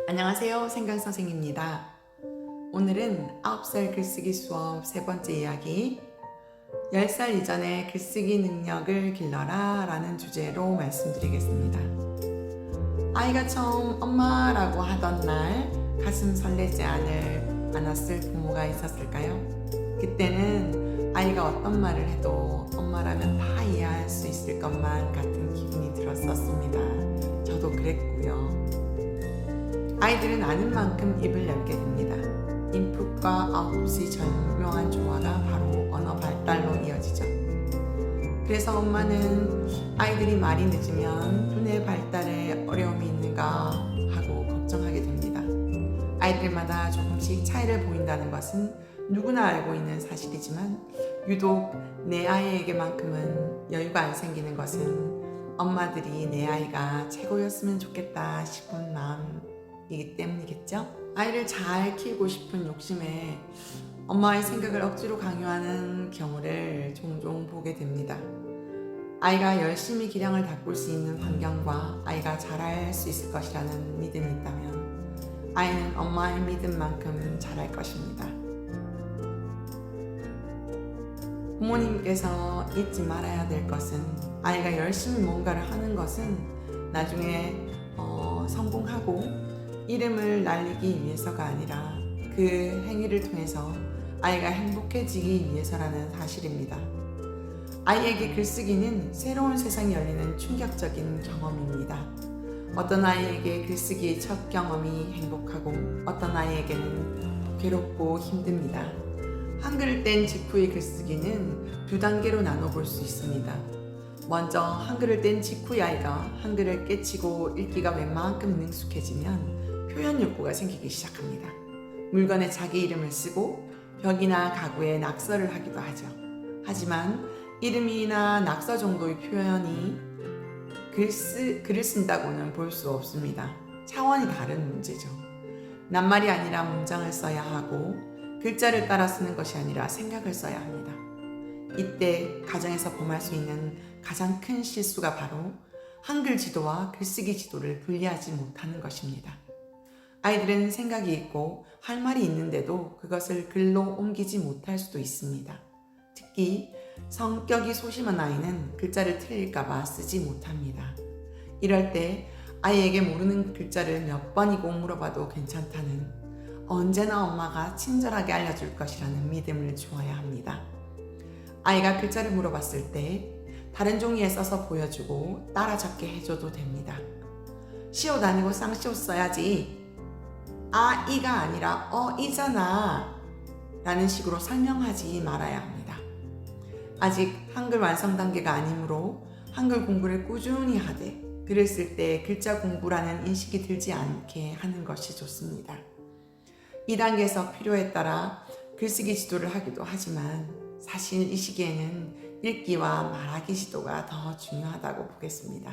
안녕하세요. 생강선생입니다. 오늘은 9살 글쓰기 수업 세 번째 이야기 10살 이전의 글쓰기 능력을 길러라 라는 주제로 말씀드리겠습니다. 아이가 처음 엄마라고 하던 날 가슴 설레지 않았을 부모가 있었을까요? 그때는 아이가 어떤 말을 해도 엄마라면 다 이해할 수 있을 것만 같은 기분이 들었었습니다. 저도 그랬고요. 아이들은 아는 만큼 입을 열게 됩니다. 인풋과 아웃풋이 절묘한 조화가 바로 언어 발달로 이어지죠. 그래서 엄마는 아이들이 말이 늦으면 두뇌 발달에 어려움이 있는가 하고 걱정하게 됩니다. 아이들마다 조금씩 차이를 보인다는 것은 누구나 알고 있는 사실이지만 유독 내 아이에게만큼은 여유가 안 생기는 것은 엄마들이 내 아이가 최고였으면 좋겠다 싶은 마음이기 때문이겠죠? 아이를 잘 키우고 싶은 욕심에 엄마의 생각을 억지로 강요하는 경우를 종종 보게 됩니다. 아이가 열심히 기량을 닦을 수 있는 환경과 아이가 잘할 수 있을 것이라는 믿음이 있다면 아이는 엄마의 믿음만큼 잘할 것입니다. 부모님께서 잊지 말아야 될 것은 아이가 열심히 뭔가를 하는 것은 나중에 성공하고 이름을 날리기 위해서가 아니라 그 행위를 통해서 아이가 행복해지기 위해서라는 사실입니다. 아이에게 글쓰기는 새로운 세상이 열리는 충격적인 경험입니다. 어떤 아이에게 글쓰기의 첫 경험이 행복하고 어떤 아이에게는 괴롭고 힘듭니다. 한글을 뗀 직후의 글쓰기는 두 단계로 나눠볼 수 있습니다. 먼저 한글을 뗀 직후의 아이가 한글을 깨치고 읽기가 웬만큼 능숙해지면 표현 욕구가 생기기 시작합니다. 물건에 자기 이름을 쓰고 벽이나 가구에 낙서를 하기도 하죠. 하지만 이름이나 낙서 정도의 표현이 글을 쓴다고는 볼 수 없습니다. 차원이 다른 문제죠. 낱말이 아니라 문장을 써야 하고 글자를 따라 쓰는 것이 아니라 생각을 써야 합니다. 이때 가정에서 범할 수 있는 가장 큰 실수가 바로 한글 지도와 글쓰기 지도를 분리하지 못하는 것입니다. 아이들은 생각이 있고 할 말이 있는데도 그것을 글로 옮기지 못할 수도 있습니다. 특히 성격이 소심한 아이는 글자를 틀릴까봐 쓰지 못합니다. 이럴 때 아이에게 모르는 글자를 몇 번이고 물어봐도 괜찮다는 언제나 엄마가 친절하게 알려줄 것이라는 믿음을 주어야 합니다. 아이가 글자를 물어봤을 때 다른 종이에 써서 보여주고 따라 적게 해줘도 됩니다. 시옷 아니고 쌍시옷 써야지. 아, 이가 아니라 이잖아 라는 식으로 설명하지 말아야 합니다. 아직 한글 완성 단계가 아니므로 한글 공부를 꾸준히 하되 글을 쓸 때 글자 공부라는 인식이 들지 않게 하는 것이 좋습니다. 이 단계에서 필요에 따라 글쓰기 지도를 하기도 하지만 사실 이 시기에는 읽기와 말하기 지도가 더 중요하다고 보겠습니다.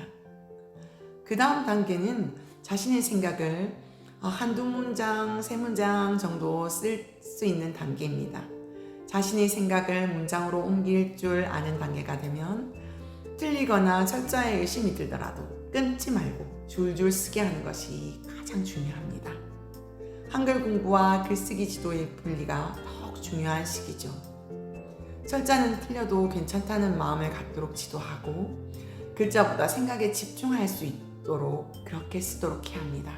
그 다음 단계는 자신의 생각을 한두 문장, 세 문장 정도 쓸 수 있는 단계입니다. 자신의 생각을 문장으로 옮길 줄 아는 단계가 되면 틀리거나 철자에 의심이 들더라도 끊지 말고 줄줄 쓰게 하는 것이 가장 중요합니다. 한글 공부와 글쓰기 지도의 분리가 더욱 중요한 시기죠. 철자는 틀려도 괜찮다는 마음을 갖도록 지도하고 글자보다 생각에 집중할 수 있도록 그렇게 쓰도록 해야 합니다.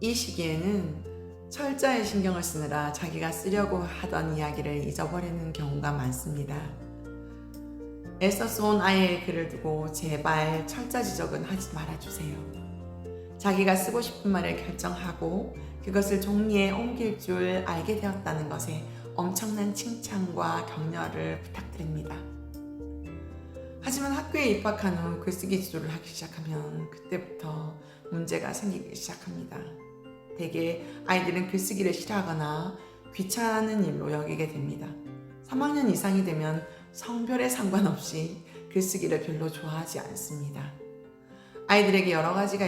이 시기에는 철자에 신경을 쓰느라 자기가 쓰려고 하던 이야기를 잊어버리는 경우가 많습니다. 애써 쏜 아이의 글을 두고 제발 철자 지적은 하지 말아주세요. 자기가 쓰고 싶은 말을 결정하고 그것을 종이에 옮길 줄 알게 되었다는 것에 엄청난 칭찬과 격려를 부탁드립니다. 하지만 학교에 입학한 후 글쓰기 지도를 하기 시작하면 그때부터 문제가 생기기 시작합니다. 대개 아이들은 글쓰기를 싫어하거나 귀찮은 일로 여기게 됩니다. 3학년 이상이 되면 성별에 상관없이 글쓰기를 별로 좋아하지 않습니다. 아이들에게 여러 가지가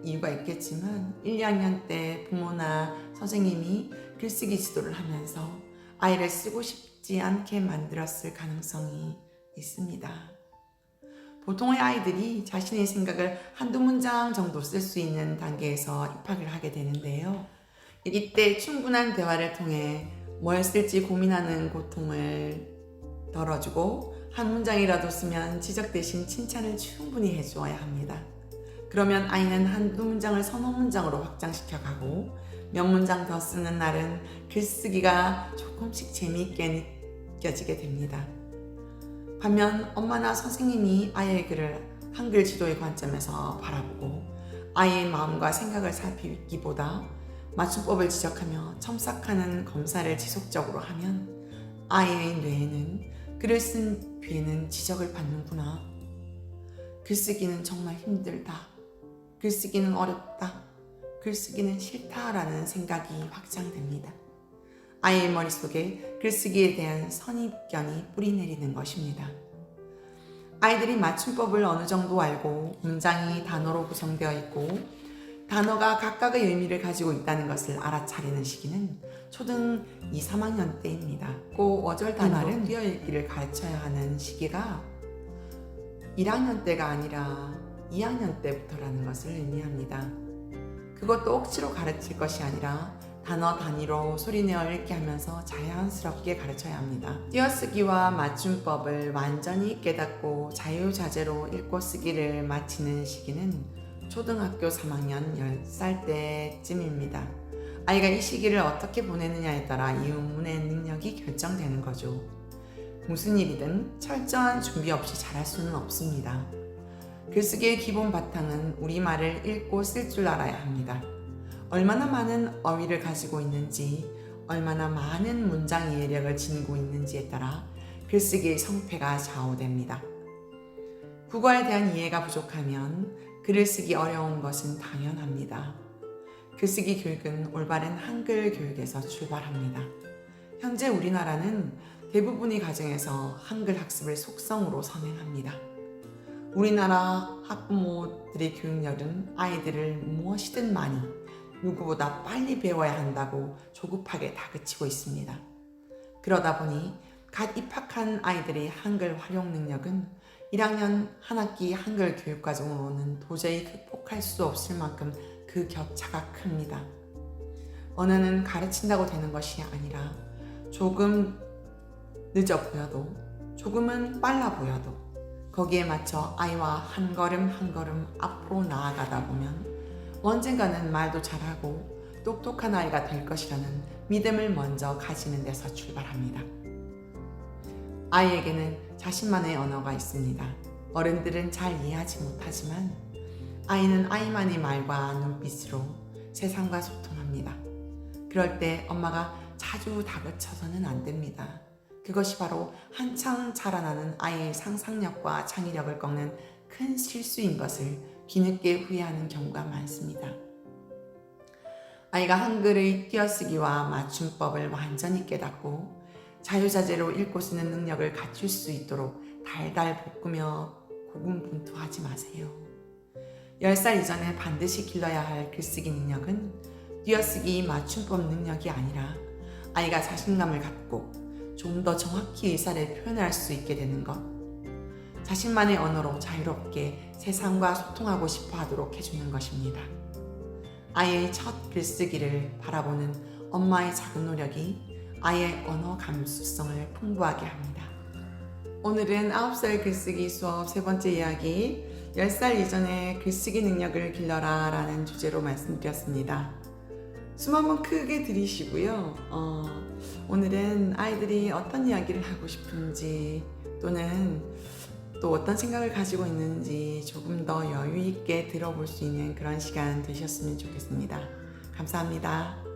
이유가 있겠지만 1, 2학년 때 부모나 선생님이 글쓰기 지도를 하면서 아이를 쓰고 싶지 않게 만들었을 가능성이 있습니다. 보통의 아이들이 자신의 생각을 한두 문장 정도 쓸 수 있는 단계에서 입학을 하게 되는데요. 이때 충분한 대화를 통해 뭘 쓸지 고민하는 고통을 덜어주고 한 문장이라도 쓰면 지적 대신 칭찬을 충분히 해주어야 합니다. 그러면 아이는 한두 문장을 서너 문장으로 확장시켜 가고 몇 문장 더 쓰는 날은 글쓰기가 조금씩 재미있게 느껴지게 됩니다. 반면 엄마나 선생님이 아이의 글을 한글 지도의 관점에서 바라보고 아이의 마음과 생각을 살피기보다 맞춤법을 지적하며 첨삭하는 검사를 지속적으로 하면 아이의 뇌에는 글을 쓴 뒤에는 지적을 받는구나. 글쓰기는 정말 힘들다. 글쓰기는 어렵다. 글쓰기는 싫다라는 생각이 확장됩니다. 아이의 머릿속에 글쓰기에 대한 선입견이 뿌리내리는 것입니다. 아이들이 맞춤법을 어느 정도 알고 문장이 단어로 구성되어 있고 단어가 각각의 의미를 가지고 있다는 것을 알아차리는 시기는 초등 2, 3학년 때입니다. 꼭 어절 단어를 띄어읽기를 가르쳐야 하는 시기가 1학년 때가 아니라 2학년 때부터라는 것을 의미합니다. 그것도 억지로 가르칠 것이 아니라 단어 단위로 소리내어 읽게 하면서 자연스럽게 가르쳐야 합니다. 띄어쓰기와 맞춤법을 완전히 깨닫고 자유자재로 읽고 쓰기를 마치는 시기는 초등학교 3학년 10살 때쯤입니다. 아이가 이 시기를 어떻게 보내느냐에 따라 이후문의 능력이 결정되는 거죠. 무슨 일이든 철저한 준비 없이 잘할 수는 없습니다. 글쓰기의 기본 바탕은 우리말을 읽고 쓸 줄 알아야 합니다. 얼마나 많은 어휘를 가지고 있는지, 얼마나 많은 문장 이해력을 지니고 있는지에 따라 글쓰기의 성패가 좌우됩니다. 국어에 대한 이해가 부족하면 글을 쓰기 어려운 것은 당연합니다. 글쓰기 교육은 올바른 한글 교육에서 출발합니다. 현재 우리나라는 대부분의 가정에서 한글 학습을 속성으로 선행합니다. 우리나라 학부모들의 교육열은 아이들을 무엇이든 많이, 누구보다 빨리 배워야 한다고 조급하게 다그치고 있습니다. 그러다 보니 갓 입학한 아이들의 한글 활용 능력은 1학년 한 학기 한글 교육과정으로는 도저히 극복할 수 없을 만큼 그 격차가 큽니다. 언어는 가르친다고 되는 것이 아니라 조금 늦어 보여도 조금은 빨라 보여도 거기에 맞춰 아이와 한 걸음 한 걸음 앞으로 나아가다 보면 언젠가는 말도 잘하고 똑똑한 아이가 될 것이라는 믿음을 먼저 가지는 데서 출발합니다. 아이에게는 자신만의 언어가 있습니다. 어른들은 잘 이해하지 못하지만 아이는 아이만의 말과 눈빛으로 세상과 소통합니다. 그럴 때 엄마가 자주 다그쳐서는 안 됩니다. 그것이 바로 한창 자라나는 아이의 상상력과 창의력을 꺾는 큰 실수인 것을 뒤늦게 후회하는 경우가 많습니다. 아이가 한글의 띄어쓰기와 맞춤법을 완전히 깨닫고 자유자재로 읽고 쓰는 능력을 갖출 수 있도록 달달 볶으며 고군분투하지 마세요. 10살 이전에 반드시 길러야 할 글쓰기 능력은 띄어쓰기 맞춤법 능력이 아니라 아이가 자신감을 갖고 좀 더 정확히 의사를 표현할 수 있게 되는 것, 자신만의 언어로 자유롭게 세상과 소통하고 싶어 하도록 해주는 것입니다. 아이의 첫 글쓰기를 바라보는 엄마의 작은 노력이 아이의 언어 감수성을 풍부하게 합니다. 오늘은 9살 글쓰기 수업 세 번째 이야기 10살 이전에 글쓰기 능력을 길러라 라는 주제로 말씀드렸습니다. 숨 한번 크게 들이쉬고요. 오늘은 아이들이 어떤 이야기를 하고 싶은지 또는 또 어떤 생각을 가지고 있는지 조금 더 여유 있게 들어볼 수 있는 그런 시간 되셨으면 좋겠습니다. 감사합니다.